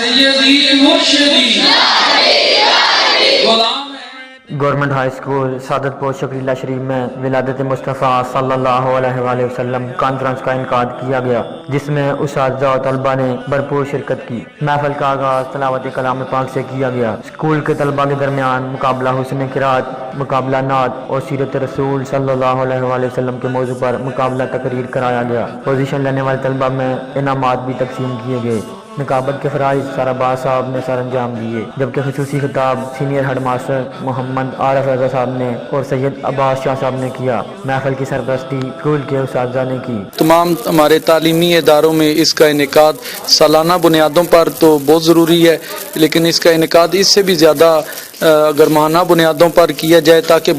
سیدی مرشدی Ghulam government high school سعادت پور شکریلہ شریف میں ولادت مصطفیٰ صلی اللہ علیہ وآلہ وسلم کانفرنس کا انعقاد کیا گیا، جس میں اساتذہ اور طلباء نے بھرپور شرکت کی۔ محفل کا آغاز تلاوت کلام پاک سے کیا گیا۔ اسکول کے طلباء کے درمیان مقابلہ حسن قرات، مقابلہ نعت اور سیرت رسول صلی اللہ علیہ وآلہ وسلم کے موضوع پر مقابلہ تقریر کرایا گیا۔ پوزیشن لینے والے طلباء میں انعامات بھی تقسیم کیے گئے۔ نقابت کے فرائض سراباز صاحب نے سر انجام دیے، جبکہ خصوصی خطاب سینئر ہیڈ ماسٹر محمد عارف رضا صاحب نے اور سید عباس شاہ صاحب نے کیا۔ محفل کی سرپرستی اسکول کے اساتذہ نے کی۔ تمام ہمارے تعلیمی اداروں میں اس کا انعقاد سالانہ بنیادوں پر تو بہت ضروری ہے، لیکن اس کا انعقاد اس سے بھی زیادہ اگر ماہانہ بنیادوں پر کیا جائے تاکہ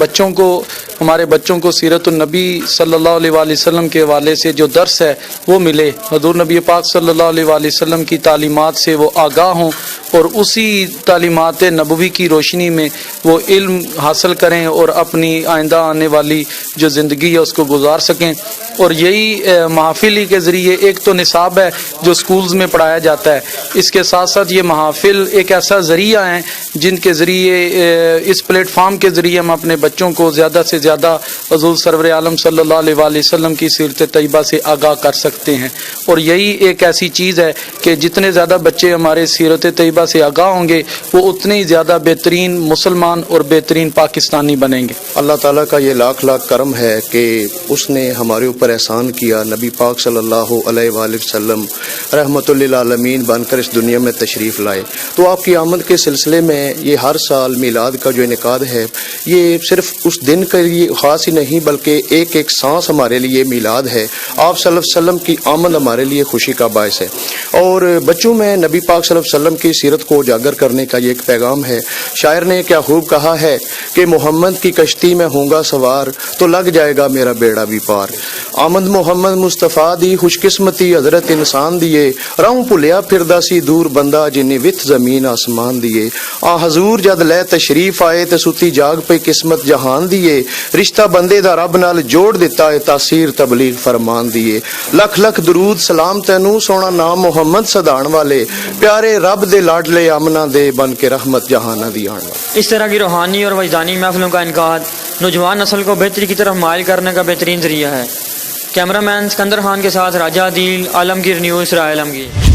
ہمارے بچوں کو سیرت النبی صلی اللہ علیہ وآلہ وسلم کے حوالے سے جو درس ہے وہ ملے، حضور نبی پاک صلی اللہ علیہ وآلہ وسلم کی تعلیمات سے وہ آگاہ ہوں اور اسی تعلیمات نبوی کی روشنی میں وہ علم حاصل کریں اور اپنی آئندہ آنے والی جو زندگی ہے اس کو گزار سکیں۔ اور یہی محافل ہی کے ذریعے ایک تو نصاب ہے جو سکولز میں پڑھایا جاتا ہے، اس کے ساتھ ساتھ یہ محافل ایک ایسا ذریعہ ہیں جن کے ذریعے اس پلیٹ فارم کے ذریعے ہم اپنے بچوں کو زیادہ سے زیادہ حضور سرور عالم صلی اللہ علیہ وآلہ وسلم کی سیرت طیبہ سے آگاہ کر سکتے ہیں۔ اور یہی ایک ایسی چیز ہے کہ جتنے زیادہ بچے ہمارے سیرت طیبہ سے آگاہ ہوں گے وہ اتنے ہی زیادہ بہترین مسلمان اور بہترین پاکستانی بنیں گے۔ اللہ تعالیٰ کا یہ لاکھ لاکھ کرم ہے کہ اس نے ہمارے اوپر احسان کیا، نبی پاک صلی اللہ علیہ وآلہ وسلم رحمت للعالمین بن کر اس دنیا میں تشریف لائے۔ تو آپ کی آمد کے سلسلے میں یہ ہر سال میلاد کا جو انعقاد ہے یہ صرف اس دن کے لیے خاص ہی نہیں بلکہ ایک ایک سانس ہمارے لیے میلاد ہے۔ آپ صلی اللہ علیہ وسلم کی آمد ہمارے لیے خوشی کا باعث ہے، اور بچوں میں نبی پاک صلی اللہ علیہ وسلم کی سیرت کو اجاگر کرنے کا یہ ایک پیغام ہے۔ شاعر نے کیا خوب کہا ہے کہ محمد کی کشتی میں ہوں گا سوار تو لگ جائے گا میرا بیڑا بھی پار۔ آمد محمد مصطفیٰ دی خوش قسمتی حضرت انسان دیے، راہوں بھلیا پھردا سی دور بندہ جنہیں وتھ زمین آسمان دیے۔ آ حضور جد لے تشریف آئے تے ستی جاگ پہ قسمت جہان دیے، رشتہ بندے دا رب نال جوڑ دیتا ہے تاثیر تبلیغ فرمان دیے۔ لکھ لکھ درود سلام تینوں سونا نام محمد سدان والے، پیارے رب دے لاڈلے آمنا دے بن کے رحمت جہانہ دی آن والے۔ اس طرح کی روحانی اور وجدانی محفلوں کا انعقاد نوجوان نسل کو بہتری کی طرف مائل کرنے کا بہترین ذریعہ ہے۔ کیمرہ مین سکندر خان کے ساتھ راجہ عدیل، عالمگیر نیوز، رائے عالمگیر۔